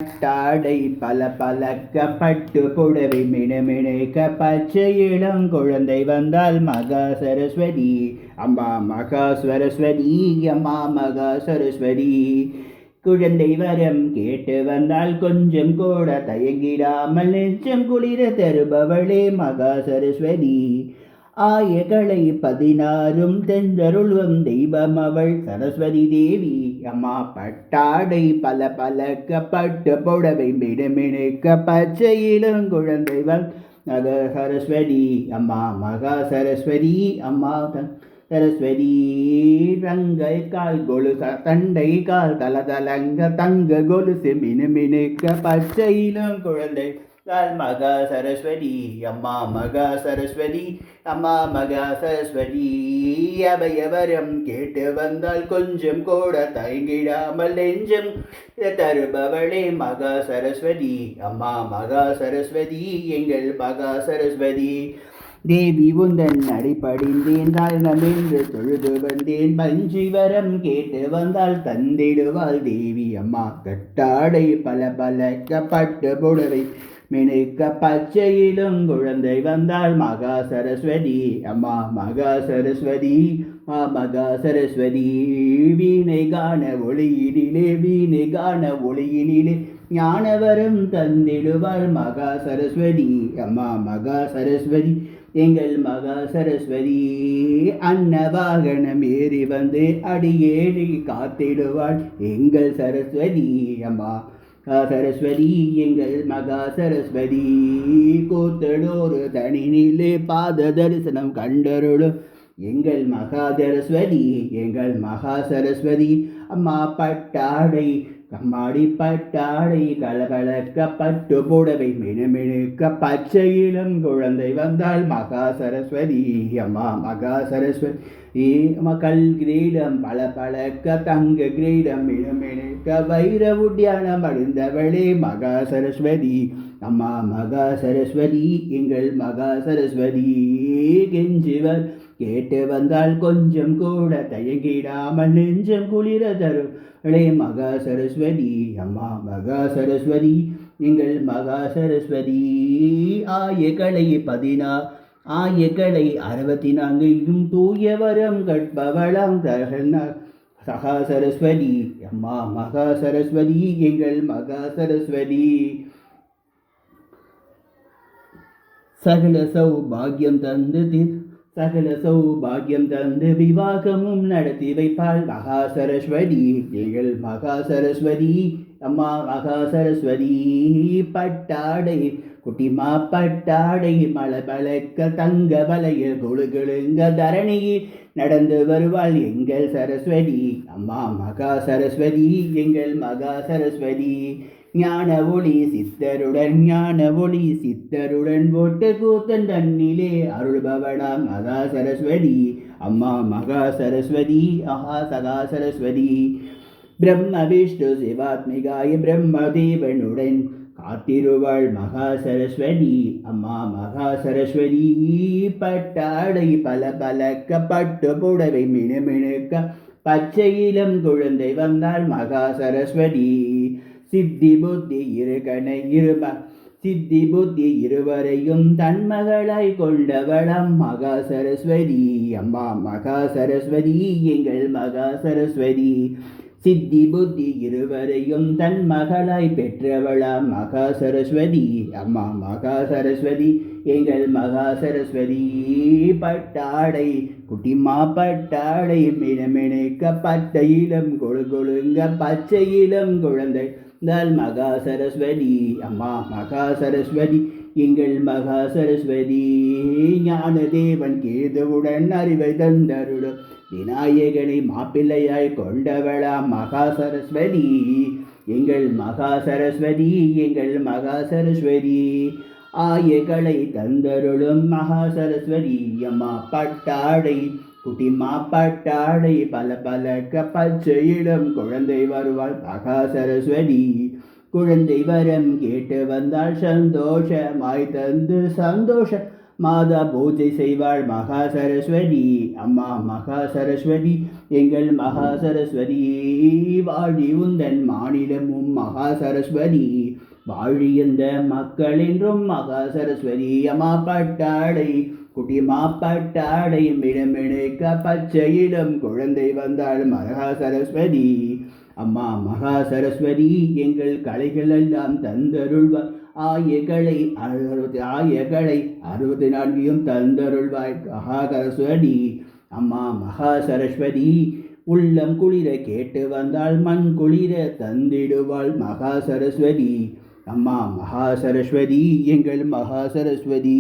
டாடை பல பலக்க பட்டு புடவை மினுமினுக்க பச்சை இளம் குழந்தை வந்தால் மகா சரஸ்வதி அம்மா மகா சரஸ்வதி அம்மா மகா சரஸ்வதி. குழந்தை வரம் கேட்டு வந்தால் கொஞ்சம் கூட தயங்கிடாமல் நெஞ்சம் குளிர தருபவளே மகா சரஸ்வதி. ஆயகளை 16 தென்றருள்வம் தெய்வம் அவள் சரஸ்வதி தேவி அம்மா. பட்டாடை பல பலக்க பட்டு புடவை மினுமினுக்க பச்சை இளங்குழந்தைவள் மகா சரஸ்வதி அம்மா மகா சரஸ்வதி அம்மா சரஸ்வதி. ரங்கை கால் கொலுச தண்டை கால் தலதலங்க தங்க கொலுசு மினுமினுக்க பச்சை இளங்குழந்தை மகா சரஸ்வதி அம்மா மகா சரஸ்வதி அம்மா மகா சரஸ்வதி. அபயவரம் கேட்டு வந்தால் கொஞ்சம் கூட தயங்கிடாமல் நெஞ்சம் தருபவளே மகா சரஸ்வதி அம்மா மகா சரஸ்வதி எங்கள் மகா சரஸ்வதி. தேவி உந்தன் அடிப்படிந்தேன் தாழ்நமென்று தொழுது வந்தேன் பஞ்சிவரம் கேட்டு வந்தால் தந்திடுவாள் தேவி அம்மா. கட்டாடை பல பலக்க பட்டு புடவை மினுக்க பச்சையிலும் குழந்தை வந்தாள் மகா சரஸ்வதி அம்மா மகா சரஸ்வதி மகா சரஸ்வதி. வீணை காண ஒளியினிலே வீணை காண ஒளியினிலே ஞானவரம் தந்திடுவாள் மகா சரஸ்வதி அம்மா மகா சரஸ்வதி எங்கள் மகா சரஸ்வதி. அன்னவாகனம் ஏறி வந்து அடியேறி காத்திடுவாள் எங்கள் சரஸ்வதி அம்மா சரஸ்வதி எங்கள் மகா சரஸ்வதி. கூத்தடோரு தனினிலே பாத தரிசனம் கண்டருளும் எங்கள் மகா சரஸ்வதி எங்கள் மகா சரஸ்வதி அம்மா. பட்டாடை கம்மாடி பட்டாடை கலகலக்க பட்டு புடவை மினுமினுக்க பச்சை இளம் குழந்தை வந்தால் மகா சரஸ்வதி அம்மா மகா சரஸ்வதி. மக்கள் கிரீடம் பல பழக்க தங்க கிரீடம் மினுமினுக்க வைர உட்டியானம் அடைந்தவளே மகா சரஸ்வதி அம்மா மகா சரஸ்வதி எங்கள் மகா சரஸ்வதி. கெஞ்சிவர் கேட்டு வந்தால் கொஞ்சம் கூட தயங்கிடாமல் நெஞ்சம் குளிர தரும் மகா சரஸ்வதி அம்மா மகா சரஸ்வதி எங்கள் மகா சரஸ்வதி. ஆயகளை 64 தூயவரம் கற்பவளம் சகா சரஸ்வதி அம்மா மகா சரஸ்வதி எங்கள் மகா சரஸ்வதி. சகல சௌபாகியம் தந்து விவாகமும் நடத்தி வைப்பாள் மகா சரஸ்வதி எங்கள் மகா சரஸ்வதி அம்மா மகா சரஸ்வதி. பட்டாடை குட்டிமா பட்டாடை மலை பழக்க தங்க வலைய குழுகுழுங்க தரணியில் நடந்து வருவாள் எங்கள் சரஸ்வதி அம்மா மகா சரஸ்வதி எங்கள் மகா சரஸ்வதி. ஞான ஒளி சித்தருடன் போட்டு கூத்தன் தன்னிலே அருள்பவனாம் மகா சரஸ்வதி அம்மா மகா சரஸ்வதி சகா சரஸ்வதி. பிரம்ம விஷ்ணு சிவாத்மிகாய பிரம்மதேவனுடன் காத்திருவாள் மகா சரஸ்வதி அம்மா மகா சரஸ்வதி. பட்டாடை பல பலக்க பட்டு புடவை மினுமினுக்க பச்சை இளம் குழந்தை வந்தாள் மகா சரஸ்வதி. சித்தி புத்தி இருவரையும் தன்மகளாய் கொண்டவளம் மகா சரஸ்வதி அம்மா மகா சரஸ்வதி எங்கள் மகா சரஸ்வதி. சித்தி புத்தி இருவரையும் தன் மகளாய் பெற்றவளாம் மகா சரஸ்வதி அம்மா மகா சரஸ்வதி எங்கள் மகா சரஸ்வதி. பட்டாடை குட்டிமா பட்டாடை மினுமினுக்க பட்டை இளம் கொழுங்க பச்சை இளம் குழந்தை மகா சரஸ்வதி அம்மா மகா சரஸ்வதி எங்கள் மகா சரஸ்வதி. ஞான தேவன் கேதுவுடன் அறிவை தந்தருடும் விநாயகனை மாப்பிள்ளையாய் கொண்டவளாம் மகா சரஸ்வதி எங்கள் மகா சரஸ்வதி எங்கள் மகா சரஸ்வதி. ஆயகளை தந்தருளும் மகா சரஸ்வதி அம்மா. பட்டாடை குட்டிமா பட்டாடை பல பலக்க பச்சை இளம் குழந்தை வருவாள் மகா சரஸ்வதி. குழந்தை வரம் கேட்டு வந்தால் சந்தோஷமாய் தந்து சந்தோஷ மாதா பூஜை செய்வாள் மகா சரஸ்வதி. அம்மா மகா சரஸ்வதி எங்கள் மகா சரஸ்வதி. வாழி உந்தன் மாநிலமும் மகா சரஸ்வதி. வாழி எந்த மக்கள் என்றும் மகா சரஸ்வதி. அம்மா பட்டாடை குட்டி மாப்பட்டாடை மிடமிடுக்க பச்சையிடம் குழந்தை வந்தாள் மகா சரஸ்வதி. அம்மா மகா சரஸ்வதி எங்கள் கலைகள் எல்லாம் தந்தருள்வாய். ஆயகளை 64 தந்தருள்வாய் மகா சரஸ்வதி. அம்மா மகா சரஸ்வதி உள்ளம் குளிர கேட்டு வந்தாள் மண் குளிர தந்திடுவாள் மகா சரஸ்வதி. அம்மா மகா சரஸ்வதி எங்கள் மகா சரஸ்வதி.